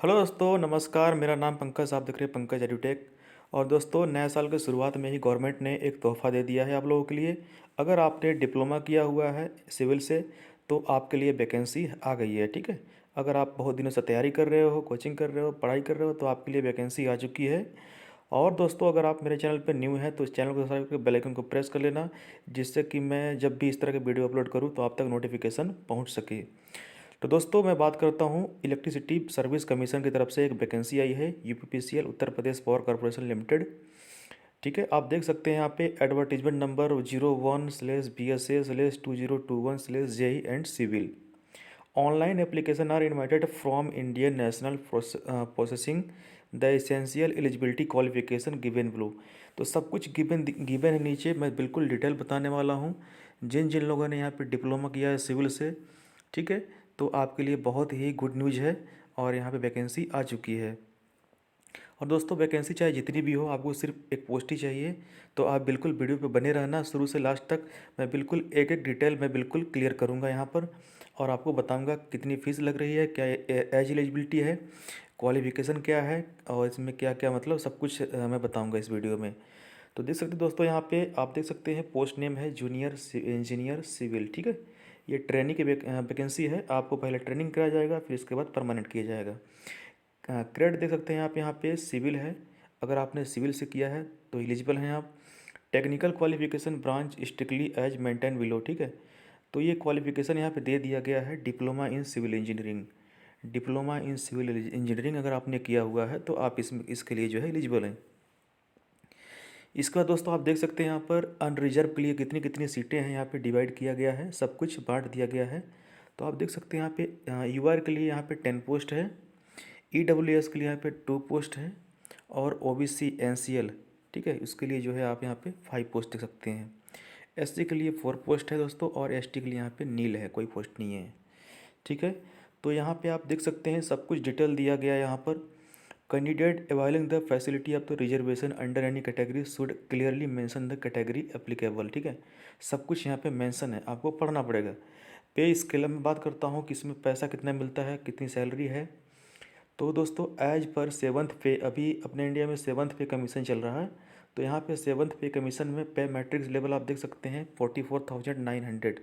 Hello दोस्तों, नमस्कार। मेरा नाम पंकज, आप देख रहे हैं पंकज एडुटेक। और दोस्तों, नए साल की शुरुआत में ही गवर्नमेंट ने एक तोहफ़ा दे दिया है आप लोगों के लिए। अगर आपने डिप्लोमा किया हुआ है सिविल से तो आपके लिए वैकेंसी आ गई है, ठीक है। अगर आप बहुत दिनों से तैयारी कर रहे हो, कोचिंग कर रहे हो, पढ़ाई कर रहे हो तो आपके लिए वैकेंसी आ चुकी है। और दोस्तों, अगर आप मेरे चैनल पर न्यू हैं तो इस चैनल को सब्सक्राइब करके बेल आइकन को प्रेस कर लेना, जिससे कि मैं जब भी इस तरह के वीडियो अपलोड करूँ तो आप तक नोटिफिकेशन पहुँच सके। तो दोस्तों, मैं बात करता हूँ इलेक्ट्रिसिटी सर्विस कमीशन की तरफ से एक वैकेंसी आई है, UPPCL Uttar Pradesh power corporation limited. ठीक है, आप देख सकते हैं यहाँ पे advertisement number 01/BSA/2021/JE and civil. Online application are invited from Indian national processing the essential eligibility qualification given below. तो सब कुछ गिवन गिवन है नीचे, मैं बिल्कुल डिटेल बताने वाला हूँ। जिन जिन लोगों ने यहाँ पे डिप्लोमा किया है सिविल से, ठीक है, तो आपके लिए बहुत ही गुड न्यूज़ है और यहाँ पे वैकेंसी आ चुकी है। और दोस्तों, वैकेंसी चाहे जितनी भी हो, आपको सिर्फ एक पोस्ट ही चाहिए। तो आप बिल्कुल वीडियो पे बने रहना शुरू से लास्ट तक। मैं बिल्कुल एक एक डिटेल मैं बिल्कुल क्लियर करूँगा यहाँ पर, और आपको बताऊँगा कितनी फ़ीस लग रही है, क्या एज एलिजिबिलिटी है, क्वालिफिकेशन क्या है, और इसमें क्या क्या मतलब सब कुछ मैं बताऊँगा इस वीडियो में। तो देख सकते हैं दोस्तों, यहाँ पे आप देख सकते हैं पोस्ट नेम है जूनियर इंजीनियर सिविल, ठीक है। ये ट्रेनिंग की वैकेंसी है। आपको पहले ट्रेनिंग कराया जाएगा, फिर इसके बाद परमानेंट किया जाएगा। क्रेड देख सकते हैं आप यहाँ पे सिविल है। अगर आपने सिविल से किया है तो एलिजिबल हैं आप। Technical qualification branch strictly as maintain below, ठीक है। तो ये क्वालिफिकेशन यहाँ पे दे दिया गया है, diploma in civil engineering. Diploma in civil engineering अगर आपने किया हुआ है तो आप इसके लिए जो है एलिजिबल हैं। इसका दोस्तों आप देख सकते हैं यहाँ पर अनरिजर्व के लिए कितनी कितनी सीटें हैं, यहाँ पे डिवाइड किया गया है, सब कुछ बांट दिया गया है। तो आप देख सकते हैं यहाँ पे यूआर के लिए यहाँ पे 10 पोस्ट है, ईडब्ल्यूएस के लिए यहाँ पे 2 पोस्ट है, और ओबीसी एनसीएल, ठीक है, उसके लिए जो है आप यहाँ पे 5 पोस्ट देख सकते हैं। एससी के लिए 4 पोस्ट है दोस्तों, और एसटी के लिए यहाँ पे नील है, कोई पोस्ट नहीं है, ठीक है। तो यहाँ पे आप देख सकते हैं सब कुछ डिटेल दिया गया है यहाँ पर। Candidate availing the facility of the reservation under any category should clearly mention the category applicable, ठीक है। सब कुछ यहाँ पे मेंशन है, आपको पढ़ना पड़ेगा। पे स्केल में बात करता हूँ कि इसमें पैसा कितना मिलता है, कितनी सैलरी है। तो दोस्तों, एज पर 7th पे, अभी अपने इंडिया में 7th पे कमीशन चल रहा है। तो यहाँ पे 7th पे कमीशन में पे मैट्रिक्स लेवल आप देख सकते हैं 44,900,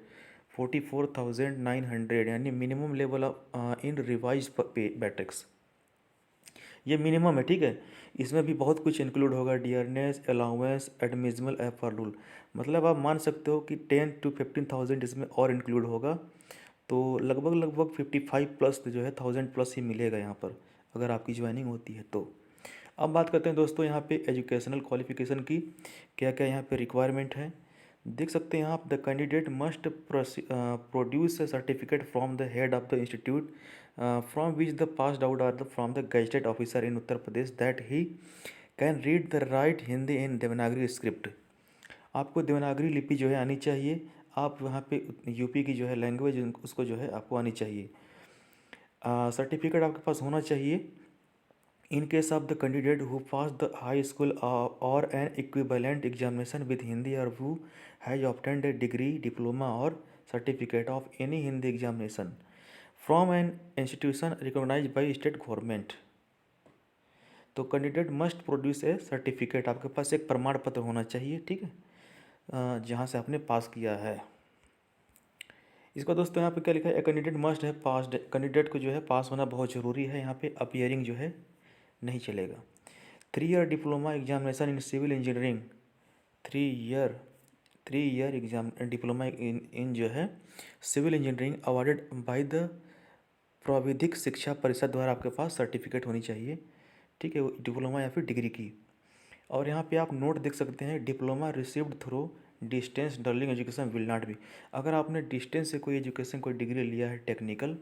44,900 यानी minimum level of in revise पे मैट्रिक्स, ये मिनिमम है, ठीक है। इसमें भी बहुत कुछ इंक्लूड होगा, डियरनेस, अलाउंस, एडमिजमल एफर रूल। मतलब आप मान सकते हो कि 10 to 15,000 इसमें और इंक्लूड होगा। तो लगभग लगभग 55 प्लस जो है 1000 प्लस ही मिलेगा यहाँ पर, अगर आपकी ज्वाइनिंग होती है तो। अब बात करते हैं दोस्तों यहाँ पे एजुकेशनल क्वालिफिकेशन की, क्या क्या यहाँ पे रिक्वायरमेंट है। देख सकते हैं आप, the candidate must produce a certificate from the head of the institute from which the passed out or the from the gazetted officer in Uttar Pradesh that he can read the write Hindi in Devanagari script. आपको देवनागरी लिपि जो है आनी चाहिए। आप वहाँ पे UP की जो है लैंग्वेज उसको जो है आपको आनी चाहिए। सर्टिफिकेट आपके पास होना चाहिए। In case of the candidate who pass the high school or an equivalent examination with Hindi or who has obtained a degree, diploma or certificate of any Hindi examination from an institution recognised by state government. तो candidate must produce a certificate, आपके पास एक प्रमाण पत्र होना चाहिए, ठीक है, जहाँ से आपने पास किया है। इसका दोस्तों यहाँ पे क्या लिखा है, ए कैंडिडेट मस्ट है पास्ड। कैंडिडेट को जो है पास होना बहुत ज़रूरी है, यहाँ पे अपीयरिंग जो है नहीं चलेगा। 3 year diploma examination in civil engineering, 3 year 3 year exam diploma in जो है civil engineering awarded by the Pravidhik Shiksha परिषद द्वारा आपके पास सर्टिफिकेट होनी चाहिए, ठीक है, डिप्लोमा या फिर डिग्री की। और यहाँ पे आप नोट देख सकते हैं, diploma received through distance learning education will not be. अगर आपने डिस्टेंस से कोई एजुकेशन कोई डिग्री लिया है टेक्निकल,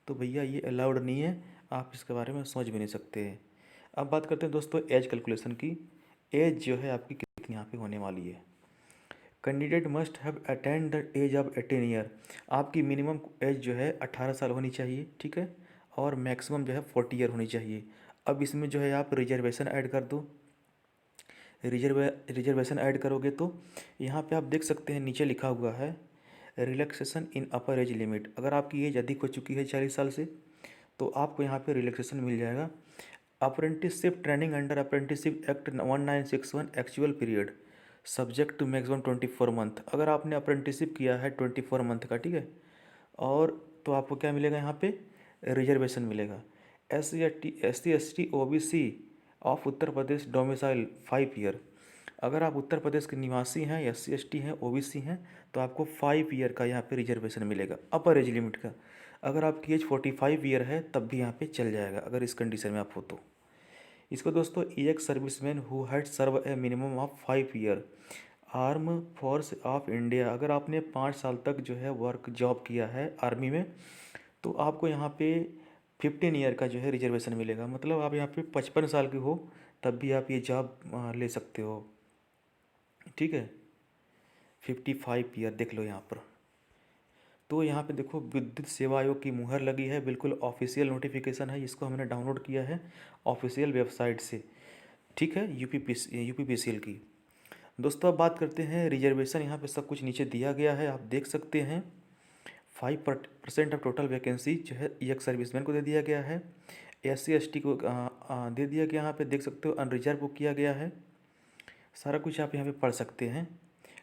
तो भैया ये अलाउड नहीं है, आप इसके बारे में सोच भी नहीं सकते हैं। अब बात करते हैं दोस्तों एज कैलकुलेशन की। एज जो है आपकी कितनी यहाँ पे होने वाली है। Candidate must have attend the age of 18 year. आपकी मिनिमम एज जो है 18 साल होनी चाहिए, ठीक है, और मैक्सिमम जो है 40 ईयर होनी चाहिए। अब इसमें जो है आप रिजर्वेशन ऐड कर दो। रिजर्वेशन ऐड करोगे तो यहाँ पे आप देख सकते हैं नीचे लिखा हुआ है रिलैक्सेशन इन अपर एज लिमिट। अगर आपकी एज अधिक हो चुकी है 40 साल से, तो आपको यहाँ पे रिलैक्सेशन मिल जाएगा। Apprenticeship training under apprenticeship act 1961 actual period subject to maximum 24 month. अगर आपने अप्रेंटिसशिप किया है 24 मंथ का, ठीक है, और तो आपको क्या मिलेगा यहाँ पे, रिजर्वेशन मिलेगा। SC ST OBC of Uttar Pradesh domicile 5 year. अगर आप उत्तर प्रदेश के निवासी हैं, SC ST हैं, OBC हैं, तो आपको 5 ईयर का यहाँ पे रिजर्वेशन मिलेगा अपर एज लिमिट का। अगर आपकी एज 45 ईयर है तब भी यहाँ पे चल जाएगा, अगर इस कंडीशन में आप हो तो। इसको दोस्तों, एक serviceman who had serve a minimum of 5 year arm force of India. अगर आपने 5 साल तक जो है वर्क जॉब किया है आर्मी में, तो आपको यहाँ पे 15 ईयर का जो है रिजर्वेशन मिलेगा। मतलब आप यहाँ पे 55 साल के हो तब भी आप ये जॉब ले सकते हो, ठीक है। 55 ईयर देख लो यहाँ पर। तो यहाँ पे देखो, विद्युत सेवा आयोग की मुहर लगी है, बिल्कुल ऑफिशियल नोटिफिकेशन है, इसको हमने डाउनलोड किया है ऑफिशियल वेबसाइट से, ठीक है, यूपीपीसीएल की। दोस्तों अब बात करते हैं रिजर्वेशन। यहाँ पे सब कुछ नीचे दिया गया है, आप देख सकते हैं। 5% ऑफ टोटल वैकेंसी जो है एक सर्विसमैन को दे दिया गया है। SC ST को दे दिया गया, यहाँ पे देख सकते हो अनरिजर्व को किया गया है। सारा कुछ आप यहाँ पे पढ़ सकते हैं,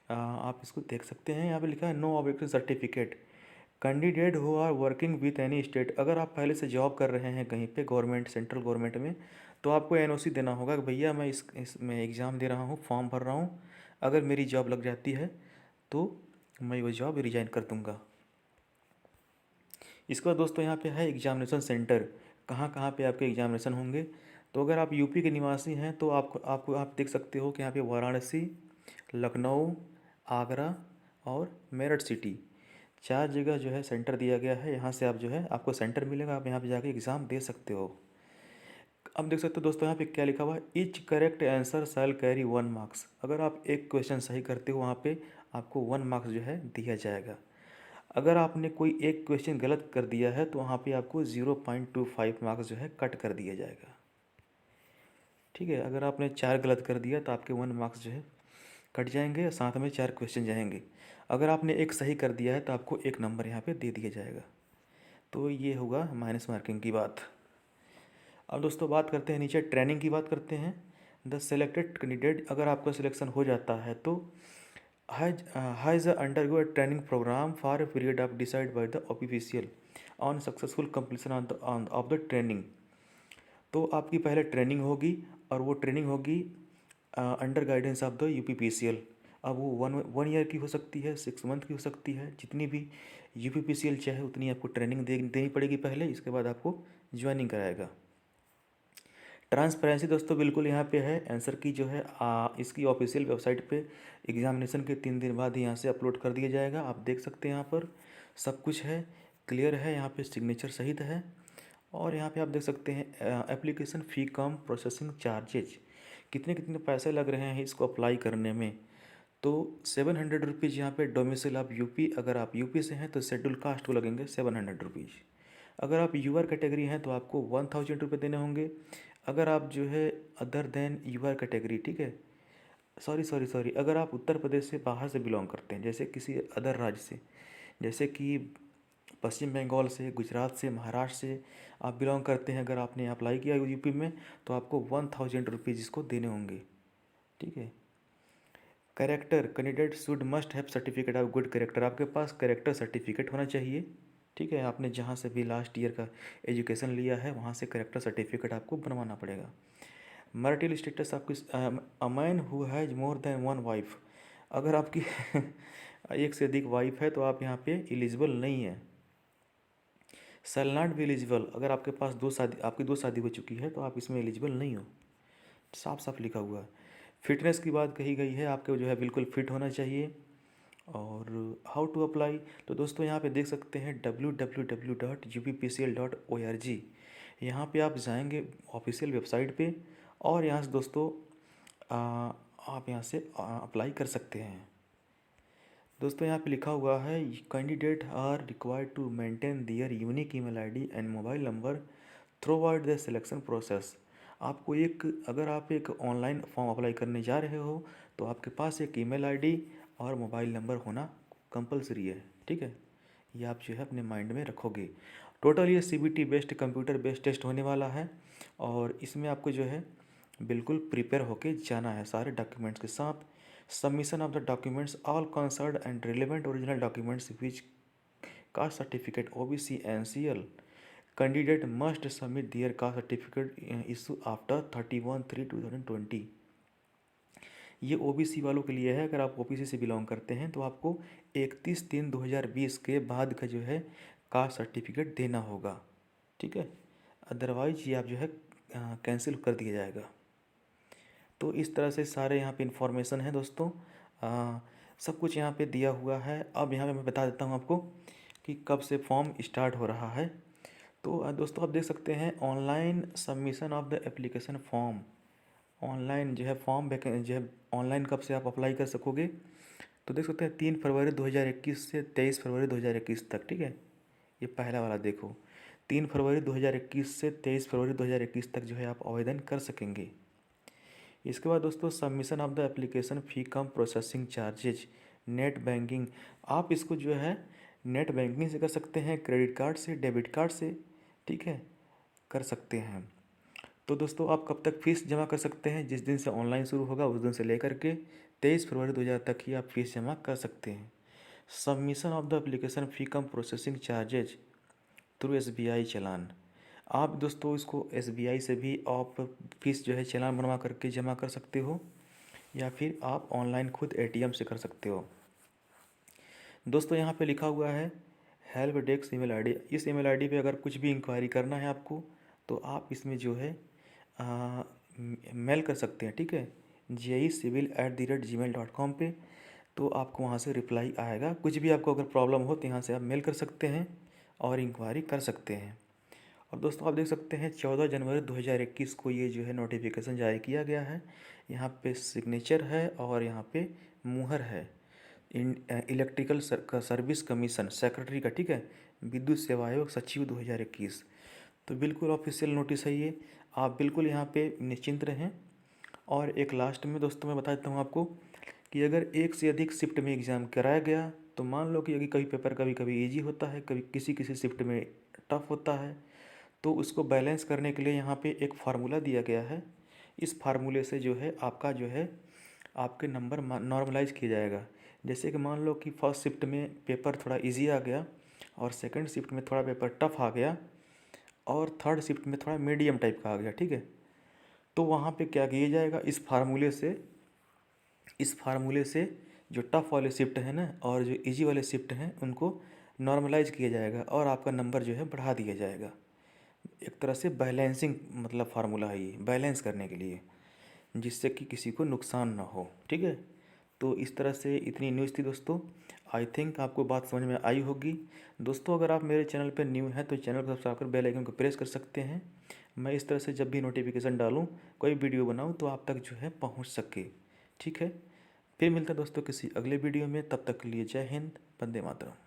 आप इसको देख सकते हैं। यहाँ पे लिखा है no objection certificate candidate who are working with any state. अगर आप पहले से जॉब कर रहे हैं कहीं पे गवर्नमेंट, सेंट्रल गवर्नमेंट में, तो आपको NOC देना होगा कि भैया मैं इसमें एग्ज़ाम दे रहा हूँ, फॉर्म भर रहा हूँ, अगर मेरी जॉब लग जाती है तो मैं वो जॉब रिजाइन कर दूँगा। इसके बाद दोस्तों यहाँ पे है एग्जामिनेशन सेंटर, कहाँ कहाँ पे आपके एग्जामिनेशन होंगे। तो अगर आप यूपी के निवासी हैं तो आप देख सकते हो कि यहाँ पे वाराणसी, लखनऊ, आगरा और मेरठ सिटी, 4 जगह जो है सेंटर दिया गया है। यहाँ से आप जो है आपको सेंटर मिलेगा, आप यहाँ पे जाके एग्ज़ाम दे सकते हो। अब देख सकते हो दोस्तों यहाँ पे क्या लिखा हुआ है, ईच करेक्ट आंसर शैल कैरी 1 मार्क्स। अगर आप एक क्वेश्चन सही करते हो वहाँ पे आपको 1 मार्क्स जो है दिया जाएगा। अगर आपने कोई एक क्वेश्चन गलत कर दिया है तो वहाँ पे आपको 0.25 मार्क्स जो है कट कर दिया जाएगा, ठीक है। अगर आपने 4 गलत कर दिया तो आपके 1 मार्क्स जो है कट जाएंगे, साथ में 4 क्वेश्चन जाएंगे। अगर आपने एक सही कर दिया है तो आपको 1 नंबर यहाँ पे दे दिया जाएगा। तो ये होगा माइनस मार्किंग की बात। अब दोस्तों बात करते हैं नीचे ट्रेनिंग की बात करते हैं। द सेलेक्टेड कैंडिडेट, अगर आपका सिलेक्शन हो जाता है तो has undergo a training program for a period of decide by the official on successful completion of the training. तो आपकी पहले ट्रेनिंग होगी और वो ट्रेनिंग होगी under guidance of the UPPCL. अब वो वन ईयर की हो सकती है, 6 मंथ की हो सकती है, जितनी भी यूपीपीसीएल चाहे उतनी आपको ट्रेनिंग देनी पड़ेगी पहले, इसके बाद आपको ज्वाइनिंग कराएगा। ट्रांसपेरेंसी दोस्तों बिल्कुल यहाँ पे है, आंसर की जो है इसकी ऑफिशियल वेबसाइट पे एग्जामिनेशन के 3 दिन बाद यहाँ से अपलोड कर दिया जाएगा। आप देख सकते हैं यहाँ पर सब कुछ है, क्लियर है, यहाँ पे सिग्नेचर सहित है। और यहाँ पे आप देख सकते हैं application fee cum processing charges, कितने कितने पैसे लग रहे हैं इसको अप्लाई करने में। तो 700 रुपीज़ यहाँ पे डोमिसाइल आप यूपी, अगर आप यूपी से हैं तो शेड्यूल कास्ट को लगेंगे 700 रुपीज़। अगर आप यूआर कैटेगरी हैं तो आपको 1000 रुपये देने होंगे। अगर आप जो है अदर देन यूआर कैटेगरी, ठीक है, सॉरी, अगर आप उत्तर प्रदेश से बाहर से बिलोंग करते हैं, जैसे किसी अदर राज्य से, जैसे कि पश्चिम बंगाल से, गुजरात से, महाराष्ट्र से आप बिलोंग करते हैं, अगर आपने अप्लाई किया यूपी में तो आपको 1000 रुपीज़ इसको देने होंगे, ठीक है। Character, candidate should must have certificate of good character, आपके पास कैरेक्टर सर्टिफिकेट होना चाहिए, ठीक है। आपने जहाँ से भी लास्ट ईयर का एजुकेशन लिया है वहाँ से कैरेक्टर सर्टिफिकेट आपको बनवाना पड़ेगा। मैरिटल स्टेटस आपकी, a man who has more than 1 wife, अगर आपकी एक से अधिक वाइफ है तो आप यहाँ पे एलिजिबल नहीं है। शैल नॉट बी एलिजिबल, अगर आपके पास आपकी 2 शादी हो चुकी है तो आप इसमें एलिजिबल नहीं हो, साफ साफ लिखा हुआ है। फिटनेस की बात कही गई है, आपके जो है बिल्कुल फिट होना चाहिए। और हाउ टू अप्लाई, तो दोस्तों यहाँ पे देख सकते हैं www.uppcl.org, यहाँ पे आप जाएंगे ऑफिशियल वेबसाइट पे और यहाँ से दोस्तों आप यहाँ से अप्लाई कर सकते हैं। दोस्तों यहाँ पे लिखा हुआ है candidate are required to maintain their unique email ID and mobile number throughout the selection process. आपको अगर आप एक ऑनलाइन फॉर्म अप्लाई करने जा रहे हो तो आपके पास एक ईमेल आईडी और मोबाइल नंबर होना कंपलसरी है, ठीक है। ये आप जो है अपने माइंड में रखोगे। टोटल ये CBT based computer based test होने वाला है और इसमें आपको जो है बिल्कुल प्रिपेयर होके जाना है सारे डॉक्यूमेंट्स के साथ। Submission of the documents all concerned and relevant original documents which caste certificate OBC NCL candidate must submit their caste certificate issue after 31/3/2020। ये ओबीसी वालों के लिए है। अगर आप ओबीसी से बिलोंग करते हैं तो आपको 31/3/2020 के बाद का जो है कास्ट सर्टिफिकेट देना होगा, ठीक है। अदरवाइज ये आप जो है कैंसिल कर दिया जाएगा। तो इस तरह से सारे यहाँ पे इंफॉर्मेशन है दोस्तों, सब कुछ यहाँ पे दिया हुआ है। अब यहाँ पे मैं बता देता हूँ आपको कि कब से फॉर्म स्टार्ट हो रहा है। तो दोस्तों आप देख सकते हैं online submission of the application form, online जो है फॉर्म जो है ऑनलाइन कब से आप अप्लाई कर सकोगे। तो देख सकते हैं 3 फरवरी 2021 से 23 फरवरी 2021 तक, ठीक है। ये पहला वाला देखो, 3 फरवरी 2021 से 23 फरवरी 2021 तक जो है आप आवेदन कर सकेंगे। इसके बाद दोस्तों submission of the application fee cum processing charges net banking, आप इसको जो है नेट बैंकिंग से कर सकते हैं, क्रेडिट कार्ड से, डेबिट कार्ड से, ठीक है, कर सकते हैं। तो दोस्तों आप कब तक फ़ीस जमा कर सकते हैं, जिस दिन से ऑनलाइन शुरू होगा उस दिन से लेकर के 23 फरवरी 2000 तक ही आप फीस जमा कर सकते हैं। Submission of the application fee cum processing charges through SBI challan, आप दोस्तों इसको एसबीआई से भी आप फीस जो है चालान बनवा करके जमा कर सकते हो या फिर आप ऑनलाइन खुद एटीएम से कर सकते हो। दोस्तों यहाँ पे लिखा हुआ है हेल्प डेस्क ईमेल आईडी, इस ईमेल आईडी पे अगर कुछ भी इंक्वायरी करना है आपको तो आप इसमें जो है मेल कर सकते हैं, ठीक है, jecivil@gmail.com पे। तो आपको वहाँ से रिप्लाई आएगा। कुछ भी आपको अगर प्रॉब्लम हो तो यहाँ से आप मेल कर सकते हैं और इंक्वायरी कर सकते हैं। और दोस्तों आप देख सकते हैं 14 जनवरी 2021 को ये जो है नोटिफिकेशन जारी किया गया है। यहाँ पे सिग्नेचर है और यहाँ पे मुहर है इलेक्ट्रिकल सर्विस कमीशन सेक्रेटरी का, ठीक है, विद्युत सेवा आयोग सचिव 2021। तो बिल्कुल ऑफिशियल नोटिस है ये, आप बिल्कुल यहाँ पे निश्चिंत रहें। और एक लास्ट में दोस्तों मैं बता देता हूँ आपको कि अगर एक से अधिक शिफ्ट में एग्ज़ाम कराया गया तो मान लो कि अगर कभी पेपर कभी कभी ईजी होता है, कभी किसी किसी शिफ्ट में टफ होता है, तो उसको बैलेंस करने के लिए यहाँ पे एक फार्मूला दिया गया है। इस फार्मूले से जो है आपका जो है आपके नंबर नॉर्मलाइज किया जाएगा। जैसे कि मान लो कि फर्स्ट शिफ्ट में पेपर थोड़ा इजी आ गया और सेकंड शिफ्ट में थोड़ा पेपर टफ आ गया और थर्ड शिफ्ट में थोड़ा मीडियम टाइप का आ गया, ठीक है। तो वहाँ पे क्या किया जाएगा, इस फार्मूले से जो टफ वाले शिफ्ट हैं ना और जो इजी वाले शिफ्ट हैं उनको नॉर्मलाइज किया जाएगा और आपका नंबर जो है बढ़ा दिया जाएगा। एक तरह से बैलेंसिंग मतलब फार्मूला है ये, बैलेंस करने के लिए, जिससे कि किसी को नुकसान ना हो, ठीक है। तो इस तरह से इतनी न्यूज़ थी दोस्तों। आई थिंक आपको बात समझ में आई होगी। दोस्तों अगर आप मेरे चैनल पर न्यू हैं तो चैनल को सब्सक्राइब कर बेल आइकन को प्रेस कर सकते हैं। मैं इस तरह से जब भी नोटिफिकेशन डालूँ, कोई वीडियो बनाऊँ तो आप तक जो है पहुँच सके, ठीक है। फिर मिलता है दोस्तों किसी अगले वीडियो में, तब तक के लिए जय हिंद, वंदे मातरम।